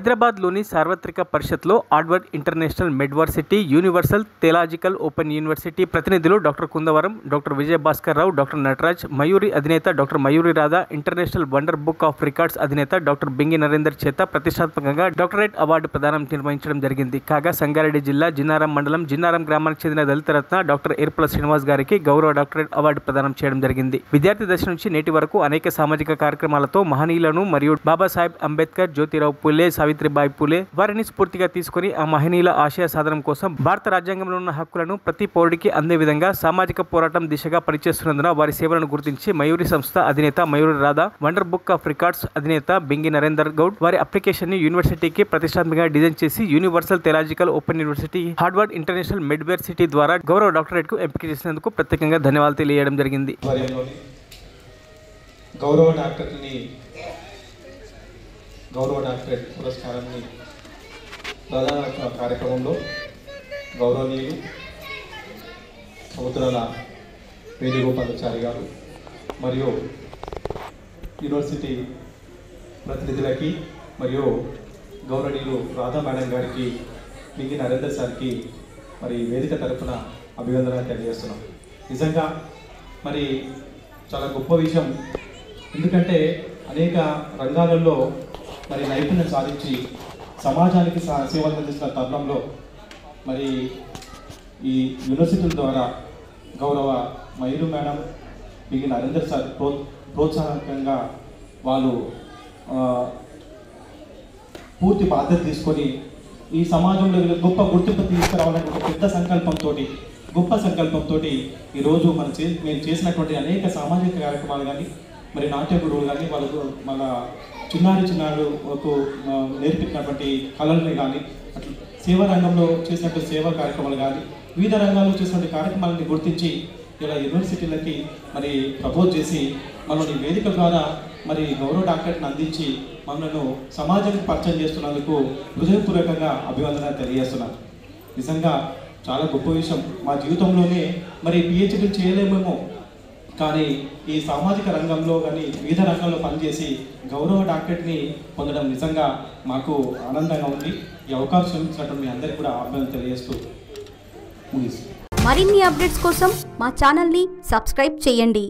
హైదరాబాద్లోని సార్వత్రిక పరిషత్లో Harvard International Medversity, Universal Theological Open University ప్రతినిధులు doctor Kundavaram, doctor Vijayabhaskar Rao, doctor Nataraj, Mayuri అధినేత doctor Mayuri Radha, International Wonder Book of Records అధినేత డాక్టర్ బింగి నరేందర్ చేత ప్రతిష్టాత్మకంగా డాక్టరేట్ అవార్డు ప్రదానం నిర్వహించడం జరిగింది. కాగా సంగారెడ్డి జిల్లా జిన్నారం మండలం జిన్నారం గ్రామానికి చెందిన దళిత రత్న డాక్టర్ ఎర్పుల శ్రీనివాస్ గారికి గౌరవ డాక్టరేట్ అవార్డు ప్రదానం చేయడం జరిగింది. విద్యార్థి దశ నుంచి నేటి వరకు అనేక సామాజిక కార్యక్రమాలతో మహనీయులను మరియు బాబాసాహెబ్ అంబేద్కర్, జ్యోతిరావు పూలే, సావిత్రిబాయి పూలే వారిని స్ఫూర్తిగా తీసుకుని ఆ మహనీయుల ఆశయ సాధనం కోసం భారత రాజ్యాంగంలో ఉన్న హక్కులను ప్రతి పౌరుడికి అందే విధంగా సామాజిక పోరాటం దిశగా పనిచేస్తున్నందున వారి సేవలను గుర్తించి మయూరి సంస్థ అధినేత Mayuri Radha, wonder Book of Records అధినేత బింగి నరేందర్ గౌడ్ వారి అప్లికేషన్ ని యూనివర్సిటీకి ప్రతిష్టాత్మకంగా డిజైన్ చేసి Universal Theological Open University, Harvard International Medversity ద్వారా గౌరవ డాక్టరేట్ కు ఎంపిక చేసినందుకు ప్రత్యేకంగా ధన్యవాదాలు తెలియజేయడం జరిగింది. గౌరవ డాక్టరేట్ పురస్కారాన్ని ప్రధాన కార్యక్రమంలో గౌరవనీయులు సముద్రాల వేణుగోపాలాచారి గారు మరియు యూనివర్సిటీ ప్రతినిధులకి మరియు గౌరవనీయులు రాధా మేడం గారికి, బింగి నరేందర్ సార్కి మరి వేదిక తరఫున అభివందనాలు తెలియజేస్తున్నాం. నిజంగా మరి చాలా గొప్ప విషయం. ఎందుకంటే అనేక రంగాలలో మరి నైపుణ్యం సాధించి సమాజానికి సేవలు అందిస్తున్న తరుణంలో మరి ఈ యూనివర్సిటీల ద్వారా గౌరవ మయూరి మేడం, బింగి నరేందర్ సార్ ప్రోత్సాహకంగా వాళ్ళు పూర్తి బాధ్యత తీసుకొని ఈ సమాజంలో గొప్ప గుర్తింపు తీసుకురావాలని ఒక పెద్ద గొప్ప సంకల్పంతో ఈరోజు మేము చేసినటువంటి అనేక సామాజిక కార్యక్రమాలు కానీ మరి నాట్య గురువులు కానీ వాళ్ళకు మన చిన్నారులకు నేర్పించినటువంటి కళల్ని కానీ అట్లా సేవా రంగంలో చేసినటువంటి సేవా కార్యక్రమాలు కానీ వివిధ రంగాల్లో చేసినటువంటి కార్యక్రమాలని గుర్తించి ఇలా యూనివర్సిటీలకి మరి ప్రపోజ్ చేసి మనల్ని వేదిక ద్వారా మరి గౌరవ డాక్టరేట్ని అందించి మనను సమాజానికి పరిచయం చేస్తున్నందుకు హృదయపూర్వకంగా అభివందనాలు తెలియజేస్తున్నాను. నిజంగా చాలా గొప్ప విషయం. మా జీవితంలోనే మరి పిహెచ్డీ చేయలేమేమో, కానీ ఈ సామాజిక రంగంలో కానీ వివిధ రంగాల్లో పనిచేసి గౌరవ డాక్టరేట్ని పొందడం నిజంగా మాకు ఆనందంగా ఉంది. ఈ అవకాశం ఇచ్చినట్టు మీ అందరికీ కూడా అభినందనలు తెలియజేస్తూ ముగిస్తాను. మరిన్ని అప్డేట్స్ కోసం మా ఛానల్ని సబ్స్క్రైబ్ చేయండి.